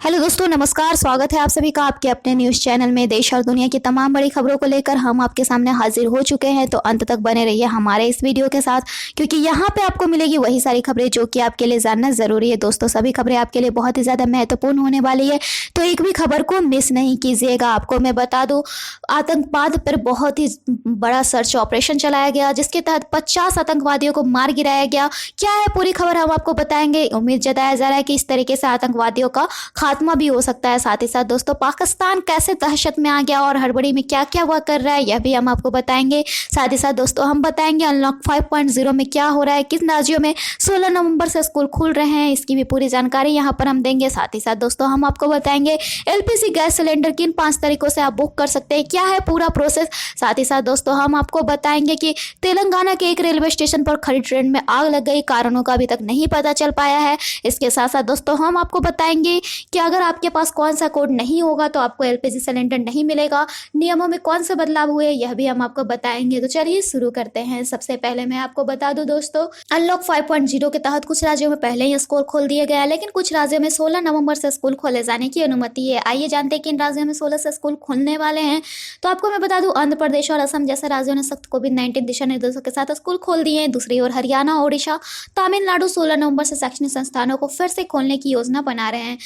Hello दोस्तों, नमस्कार। स्वागत है आप सभी का आपके अपने न्यूज़ चैनल में। देश और दुनिया की तमाम बड़ी खबरों को लेकर हम आपके सामने हाजिर हो चुके हैं, तो अंत तक बने रहिए हमारे इस वीडियो के साथ, क्योंकि यहाँ पे आपको मिलेगी वही सारी खबरें जो कि आपके लिए जानना ज़रूरी है। दोस्तों, सभी खबरें आपके लिए बहुत ही ज़्यादा महत्वपूर्ण होने वाली है, तो एक भी खबर को मिस नहीं कीजिएगा। आपको मैं बता दूँ, आतंकवाद पर बहुत ही बड़ा सर्च ऑपरेशन चलाया गया, जिसके तहत 50 आतंकवादियों को मार गिराया गया। क्या है पूरी खबर, हम आपको बताएंगे। उम्मीद जताया जा रहा है कि इस तरीके से आतंकवादियों का खात्मा भी हो सकता है। साथ ही साथ दोस्तों, पाकिस्तान कैसे दहशत में आ गया और हड़बड़ी में क्या क्या वह कर रहा है, यह भी हम आपको बताएंगे। साथ ही साथ दोस्तों, हम बताएंगे अनलॉक 5.0 में क्या हो रहा है, किस राज्यों में 16 नवंबर से स्कूल खुल रहे हैं, इसकी भी पूरी जानकारी यहाँ पर हम देंगे। साथ ही साथ दोस्तों, हम आपको बताएंगे एलपीजी गैस सिलेंडर किन 5 तरीकों से आप बुक कर सकते हैं, क्या है पूरा प्रोसेस। साथ ही साथ दोस्तों, हम आपको बताएंगे कि तेलंगाना के एक रेलवे स्टेशन पर खड़ी ट्रेन में आग लग गई, कारणों का अभी तक नहीं पता चल पाया है। इसके साथ साथ दोस्तों, हम आपको बताएंगे कि अगर आपके पास कौन सा कोड नहीं होगा तो आपको एलपीजी सिलेंडर नहीं मिलेगा, नियमों में कौन से बदलाव हुए, यह भी हम आपको बताएंगे। तो चलिए शुरू करते हैं। सबसे पहले मैं आपको बता दूं दोस्तों, अनलॉक 5.0 के तहत कुछ राज्यों में पहले ही स्कूल खोल दिए गए हैं, लेकिन कुछ राज्यों में 16 नवंबर से स्कूल खोले जाने की अनुमति है। आइए जानते हैं कि इन राज्यों में 16 से स्कूल खुलने वाले हैं। तो आपको मैं बता दूं, आंध्र प्रदेश और असम जैसे राज्यों ने सख्त कोविड-19 दिशा निर्देशों के साथ स्कूल खोल दिए हैं। दूसरी ओर हरियाणा, ओडिशा, तमिलनाडु 16 नवंबर से शैक्षणिक संस्थानों को फिर से खोलने की योजना बना रहे हैं।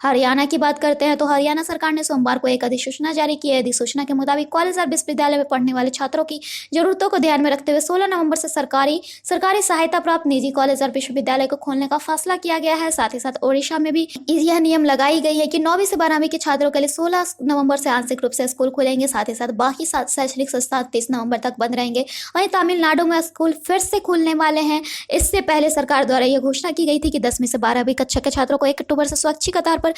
हरियाणा की बात करते हैं तो हरियाणा सरकार ने सोमवार को एक अधिसूचना जारी की है। अधिसूचना के मुताबिक कॉलेज और विश्वविद्यालय में पढ़ने वाले छात्रों की जरूरतों को ध्यान में रखते हुए 16 नवंबर से सरकारी सहायता प्राप्त निजी कॉलेज और विश्वविद्यालय को खोलने का फैसला किया गया है। साथ ही साथ ओडिशा में भी यह नियम लगाई गई है कि 9वीं से 12वीं के छात्रों के लिए 16 नवंबर से आंशिक रूप से स्कूल खुलेंगे। साथ ही साथ बाकी शैक्षणिक संस्थान 30 नवंबर तक बंद रहेंगे। वहीं तमिलनाडु में स्कूल फिर से खुलने वाले हैं। इससे पहले सरकार द्वारा यह घोषणा की गई थी कि 10वीं से 12वीं कक्षा के छात्रों को 1 अक्टूबर से स्वैच्छिक आधार पर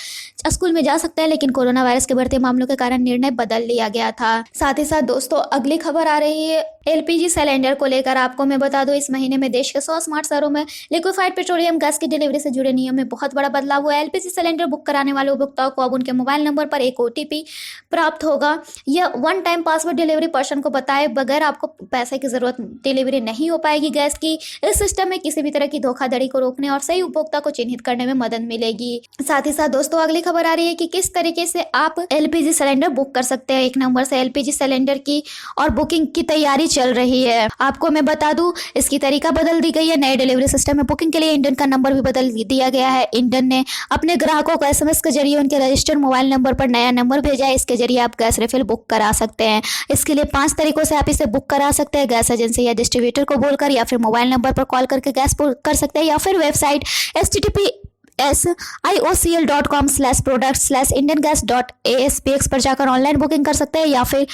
स्कूल में जा सकते हैं, लेकिन कोरोना वायरस के बढ़ते मामलों के कारण निर्णय बदल लिया गया था। साथ ही साथ दोस्तों, अगली खबर आ रही है एलपीजी सिलेंडर को लेकर। आपको मैं बता दूं, इस महीने में देश के 100 स्मार्ट शहरों में लिक्विफाइड पेट्रोलियम गैस की डिलीवरी से जुड़े नियम में बहुत बड़ा बदलाव हुआ है। एलपीजी सिलेंडर बुक कराने वाले उपभोक्ताओं को अब उनके मोबाइल नंबर पर एक ओटीपी प्राप्त होगा। यह one time password delivery person को बताए बगैर आपको पैसे की जरूरत डिलीवरी नहीं हो पाएगी गैस की। इस सिस्टम में किसी भी तरह की धोखाधड़ी को रोकने और सही उपभोक्ता को चिन्हित करने में मदद मिलेगी। साथ ही साथ दोस्तों, अगली खबर आ रही है कि किस तरीके से आप एलपीजी सिलेंडर बुक कर सकते हैं। 1 नवंबर से एलपीजी सिलेंडर की और बुकिंग की तैयारी चल रही है। आपको मैं बता दूं, इसकी तरीका बदल दी गई है। नए डिलीवरी सिस्टम में बुकिंग के लिए इंडियन का नंबर भी बदल दिया गया है। इंडियन ने अपने ग्राहकों को एसएमएस के जरिए उनके रजिस्टर्ड मोबाइल नंबर पर नया नंबर भेजा है। इसके जरिए आप गैस रिफिल बुक करा सकते हैं। इसके लिए 5 तरीकों से आप इसे बुक करा सकते हैं। गैस एजेंसी या डिस्ट्रीब्यूटर को बोलकर, या फिर मोबाइल नंबर पर कॉल करके गैस बुक कर सकते हैं, या फिर वेबसाइट https://iocl.com/product/indiangas.aspx पर जाकर ऑनलाइन बुकिंग कर सकते हैं, या फिर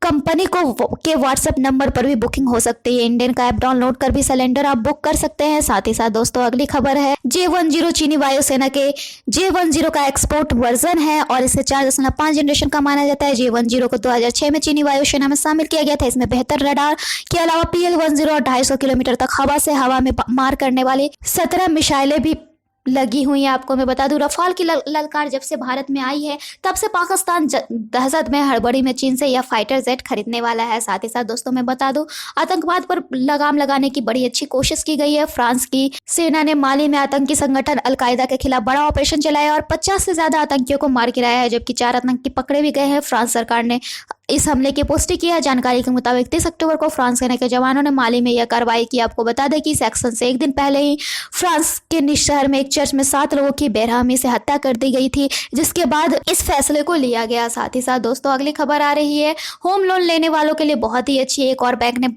कंपनी के व्हाट्सएप नंबर पर भी बुकिंग हो सकती है। इंडियन का ऐप डाउनलोड कर भी सिलेंडर आप बुक कर सकते हैं। साथ ही साथ दोस्तों, अगली खबर है J10 चीनी वायुसेना के J10 का एक्सपोर्ट वर्जन है और इसे 4.5 जनरेशन का माना जाता है। J10 को 2006 में चीनी वायुसेना में शामिल किया गया था। इसमें बेहतर रडार के अलावा PL10 और 250 किलोमीटर तक हवा से हवा में मार करने वाली 17 मिसाइलें भी लगी हुई है। आपको मैं बता दूं, रफाल की ललकार जब से भारत में आई है, तब से पाकिस्तान दहशत में हड़बड़ी में चीन से यह फाइटर जेट खरीदने वाला है। साथ ही साथ दोस्तों, मैं बता दूं, आतंकवाद पर लगाम लगाने की बड़ी अच्छी कोशिश की गई है। फ्रांस की सेना ने माली में आतंकी संगठन अलकायदा के खिलाफ बड़ा ऑपरेशन चलाया और 50 से ज्यादा आतंकियों को मार गिराया है, जबकि 4 आतंकी पकड़े भी गए हैं। फ्रांस सरकार ने इस हमले की पुष्टि की है। जानकारी के मुताबिक 30 अक्टूबर को फ्रांस सेना के जवानों ने माली में यह कार्रवाई की। आपको बता दें कि इस एक्शन से एक दिन पहले ही फ्रांस के निस शहर में एक चर्च में 7 लोगों की बेरहमी से हत्या कर दी गई थी, जिसके बाद इस फैसले को लिया गया। साथ ही साथ दोस्तों, अगली खबर आ रही है होम लोन लेने वालों के लिए बहुत ही अच्छी। एक और बैंक ने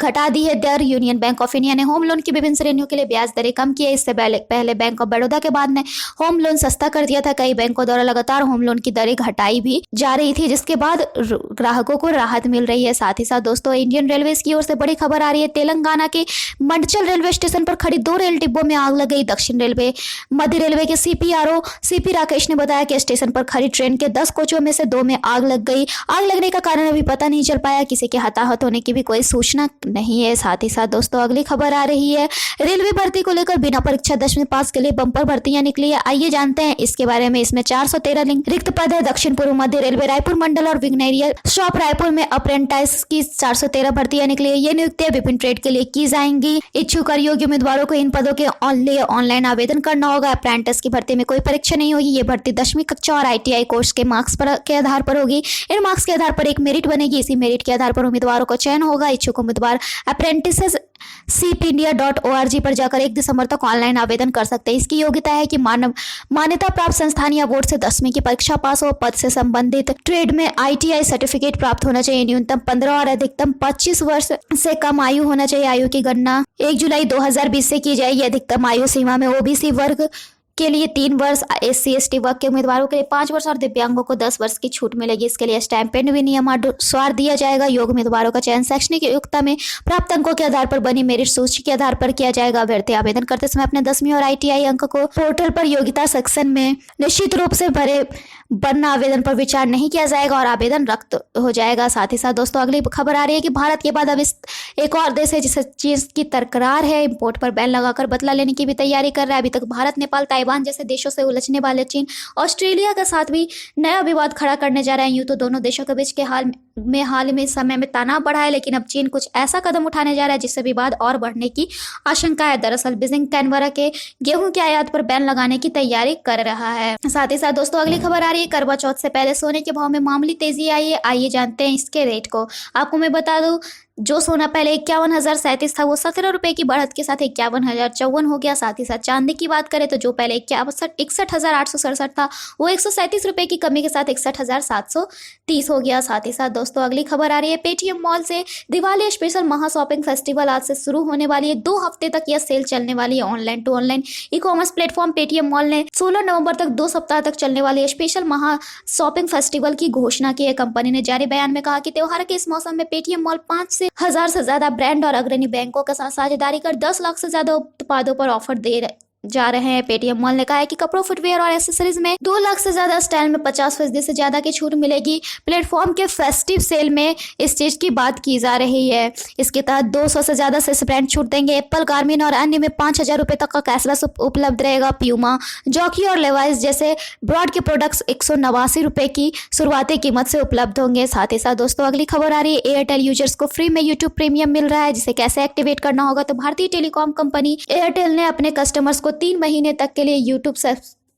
घटा दी है दर। यूनियन बैंक ऑफ इंडिया ने होम लोन की विभिन्न श्रेणियों के लिए ब्याज दरें कम की है। इससे पहले बैंक ऑफ बड़ौदा के बाद ने होम लोन सस्ता कर दिया था। कई बैंकों द्वारा लगातार होम लोन की दरें घटाई भी जा रही थी, जिसके बाद ग्राहकों को राहत मिल रही है। साथ ही साथ दोस्तों, इंडियन रेलवेज की ओर से बड़ी खबर आ रही है। तेलंगाना के मंडचल रेलवे स्टेशन पर खड़ी 2 रेल डिब्बों में आग लग गई। दक्षिण रेलवे मध्य रेलवे के CPRO CP राकेश ने बताया कि स्टेशन पर खड़ी ट्रेन के 10 कोचों में से 2 में आग लग गई। आग लगने का कारण अभी पता नहीं चल पाया। किसी के हताहत होने की भी कोई सूचना नहीं है। साथ ही साथ दोस्तों, अगली खबर आ रही है रेलवे भर्ती को लेकर बिना परीक्षा 10वीं पास के लिए बंपर भर्तियां निकली है। आइए जानते हैं इसके बारे में। इसमें 413 रिक्त पद है। दक्षिण पूर्व मध्य रेलवे रायपुर मंडल और विग्नेरियर शॉप रायपुर में अप्रेंटाइज की 413 भर्तियां निकली है। ये नियुक्तियां विभिन्न ट्रेड के लिए की जाएंगी। इच्छुक और योग्य उम्मीदवारों को इन पदों के लिए ऑनलाइन आवेदन करना होगा। अप्रेंटिस की भर्ती में कोई परीक्षा नहीं होगी। ये भर्ती 10वीं कक्षा और ITI कोर्स के मार्क्स के आधार पर होगी। इन मार्क्स के आधार पर एक मेरिट बनेगी। इसी मेरिट के आधार पर उम्मीदवारों को चयन होगा। इच्छुक उम्मीदवार अप्रेंटिसेस cpindia.org पर जाकर 1 दिसंबर तक ऑनलाइन आवेदन कर सकते हैं। इसकी योग्यता है कि मान्यता प्राप्त संस्थान या बोर्ड से 10वीं की परीक्षा पास हो। पद से संबंधित ट्रेड में ITI सर्टिफिकेट प्राप्त होना चाहिए। न्यूनतम 15 और अधिकतम 25 वर्ष से कम आयु होना चाहिए। आयु की गणना 1 जुलाई 2020 से की जाएगी। अधिकतम आयु सीमा में OBC वर्ग के लिए 3 वर्ष, SC ST वर्ग के उम्मीदवारों के लिए 5 वर्ष और दिव्यांगों को 10 वर्ष की छूट मिलेगी। इसके लिए स्टाइपेंड भी नियमानुसार दिया जाएगा। योग्य उम्मीदवारों का चयन शैक्षणिक योग्यता में प्राप्त अंकों के आधार पर बनी मेरिट सूची के आधार पर किया जाएगा। अभ्यर्थी आवेदन करते समय अपने 10वीं और ITI अंक को पोर्टल पर योग्यता सेक्शन में निश्चित रूप से वरना आवेदन पर विचार नहीं किया जाएगा और आवेदन रद्द हो जाएगा। साथ ही साथ दोस्तों अगली खबर आ रही है कि भारत के बाद अब एक और देश है जिसे चीन की तकरार है। इंपोर्ट पर बैन लगाकर बदला लेने की भी तैयारी कर रहा है। अभी तक भारत, नेपाल, ताइवान जैसे देशों से उलझने वाले चीन ऑस्ट्रेलिया के साथ भी नया विवाद खड़ा करने जा रहा है। यूं तो दोनों देशों के बीच के हाल में समय में तनाव बढ़ा है, लेकिन अब चीन कुछ ऐसा कदम उठाने जा रहा है जिससे विवाद और बढ़ने की आशंका है। दरअसल बीजिंग कैनबरा के गेहूं की आयात पर बैन लगाने की तैयारी कर रहा है। साथ ही साथ दोस्तों अगली खबर आ रही है करवा चौथ से पहले सोने के भाव में मामूली तेजी आई है। आइए जानते हैं इसके रेट को। आपको मैं बता दूं, जो सोना पहले 51,037 था वो 17 रुपए की बढ़त के साथ 51,054 हो गया। साथ ही साथ चांदी की बात करें तो जो पहले 61,867 था वो 137 रुपए की कमी के साथ 61,730 हो गया। साथ ही साथ दोस्तों अगली खबर आ रही है पेटीएम मॉल से दिवाली स्पेशल महा शॉपिंग फेस्टिवल आज से शुरू होने वाली है। 2 हफ्ते तक यह सेल चलने वाली है। Online to online e-commerce platform Paytm Mall ने 16 नवंबर तक 2 सप्ताह तक चलने वाली स्पेशल महा शॉपिंग फेस्टिवल की घोषणा की है। कंपनी ने जारी बयान में कहा कि त्योहार के इस मौसम में पेटीएम मॉल 5,000 से ज्यादा ब्रांड और अग्रणी बैंकों के साथ साझेदारी कर 10 लाख से ज्यादा उत्पादों पर ऑफर दे जा रहे हैं। पेटीएम मॉल ने कहा है कि कपड़ों, फुटवेयर और एक्सेसरीज में 2 लाख से ज्यादा स्टाइल में 50% से ज्यादा की छूट मिलेगी। प्लेटफॉर्म के फेस्टिव सेल में इस चीज की बात की जा रही है। इसके तहत 200 से ज्यादा से ब्रांड छूट देंगे। एप्पल, गार्मिन और अन्य में 5,000 रुपए तक का कैशलेस उपलब्ध रहेगा। प्यूमा, जॉकी और लेवाइस जैसे ब्रांड के प्रोडक्ट्स 189 रुपए की शुरुआती कीमत से उपलब्ध होंगे। साथ ही साथ दोस्तों अगली खबर आ रही है एयरटेल यूजर्स को फ्री में यूट्यूब प्रीमियम मिल रहा है। जिसे कैसे एक्टिवेट करना होगा तो भारतीय टेलीकॉम कंपनी एयरटेल ने अपने कस्टमर्स को 3 महीने तक के लिए यूट्यूब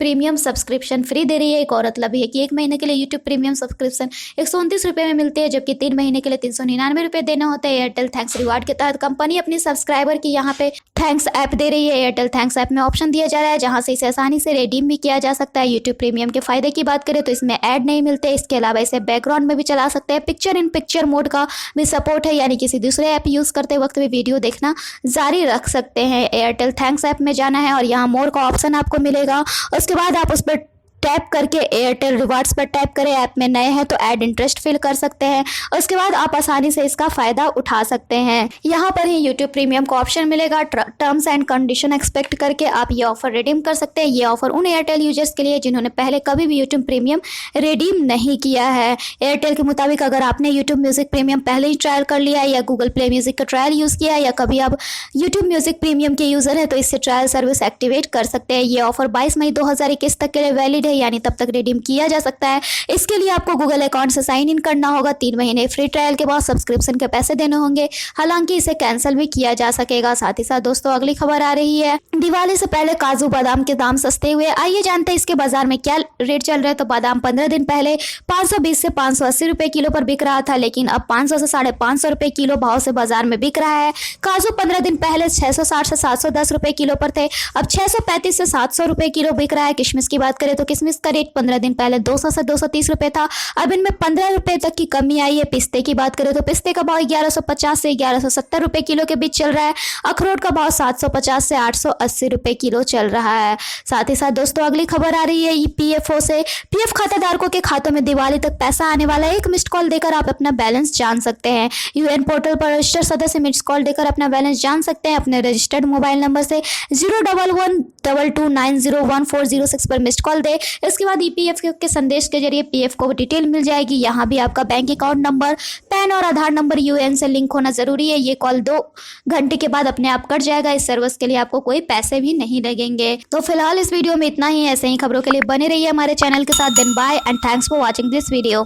प्रीमियम सब्सक्रिप्शन फ्री दे रही है। एक और मतलब है कि 1 महीने के लिए यूट्यूब प्रीमियम सब्सक्रिप्शन 129 रुपए में मिलते हैं, जबकि 3 महीने के लिए 399 रुपए देना होता है। एयरटेल थैंक्स रिवार्ड के तहत कंपनी अपनी सब्सक्राइबर की यहाँ पे थैंक्स ऐप दे रही है। एयरटेल थैंक्स ऐप में ऑप्शन दिया जा रहा है जहां से इसे आसानी से रिडीम भी किया जा सकता है। यूट्यूब प्रीमियम के फायदे की बात करें तो इसमें ऐड नहीं मिलते। इसके अलावा इसे बैकग्राउंड में भी चला सकते हैं। पिक्चर इन पिक्चर मोड का भी सपोर्ट है, यानी किसी दूसरे ऐप यूज करते वक्त भी वीडियो देखना जारी रख सकते हैं। एयरटेल थैंक्स ऐप में जाना है और यहाँ मोर का ऑप्शन आपको मिलेगा। उसके बाद आप उस पर टैप करके एयरटेल रिवार्ड्स पर टैप करें। ऐप में नए हैं तो ऐड इंटरेस्ट फिल कर सकते हैं। उसके बाद आप आसानी से इसका फायदा उठा सकते हैं। यहाँ पर ही यूट्यूब प्रीमियम का ऑप्शन मिलेगा। टर्म्स एंड कंडीशन एक्सपेक्ट करके आप ये ऑफर रिडीम कर सकते हैं। ये ऑफर उन एयरटेल यूजर्स के लिए जिन्होंने पहले कभी भी यूट्यूब प्रीमियम रिडीम नहीं किया है। एयरटेल के मुताबिक अगर आपने यूट्यूब म्यूजिक प्रीमियम पहले ही ट्रायल कर लिया है या गूगल प्ले म्यूजिक का ट्रायल यूज किया है या कभी आप यूट्यूब म्यूजिक प्रीमियम के यूजर है तो इससे ट्रायल सर्विस एक्टिवेट कर सकते हैं। ये ऑफर 22 मई 2021 तक के लिए वैलिड है, यानी तब तक रिडीम किया जा सकता है। इसके लिए आपको गूगल अकाउंट से साइन इन करना होगा। 3 महीने फ्री ट्रायल के बाद सब्सक्रिप्शन के पैसे देने होंगे। हालांकि इसे कैंसिल भी किया जा सकेगा। साथ ही साथ दोस्तों अगली खबर आ रही है दिवाली से पहले काजू बादाम के दाम सस्ते हुए। आइए जानते हैं इसके बाजार में क्या रेट चल रहा है। तो बादाम 15 दिन पहले 520 से 580 रुपए किलो पर बिक रहा था, लेकिन अब 500 से 550 रुपए किलो भाव से बाजार में बिक रहा है। काजू 15 दिन पहले 660 से 710 रुपए किलो पर थे, अब 635 से 700 रुपए किलो बिक रहा है। किशमिश की बात करें तो किशमिश का रेट 15 दिन पहले 200 से 230 रुपए था, अब इनमें 15 रुपए तक की कमी आई है। पिस्ते की बात करें तो पिस्ते का भाव 1150 से 1170 रुपए किलो के बीच चल रहा है। अखरोट का भाव 750 से 880 रुपए किलो चल रहा है। साथ ही साथ दोस्तों अगली खबर आ रही है EPFO से। पीएफ खाताधारकों के खातों में दिवाली तक पैसा आने वाला है। एक मिस्ड कॉल देकर आप अपना बैलेंस जान सकते हैं। यूएन पोर्टल पर रजिस्टर्ड सदस्य मिस्ड कॉल देकर अपना बैलेंस जान सकते हैं। अपने रजिस्टर्ड मोबाइल नंबर से 01122901406 पर मिस्ड कॉल दे। इसके बाद EPFO के संदेश के जरिए पीएफ को डिटेल मिल जाएगी। यहाँ भी आपका बैंक अकाउंट नंबर, पैन और आधार नंबर यूएन से लिंक होना जरूरी है। ये कॉल 2 घंटे के बाद अपने आप कट जाएगा। इस सर्विस के लिए आपको कोई पैसे भी नहीं लगेंगे। तो फिलहाल इस वीडियो में इतना ही। ऐसे ही खबरों के लिए बने रहिए हमारे चैनल के साथ। Then bye and thanks for watching this video.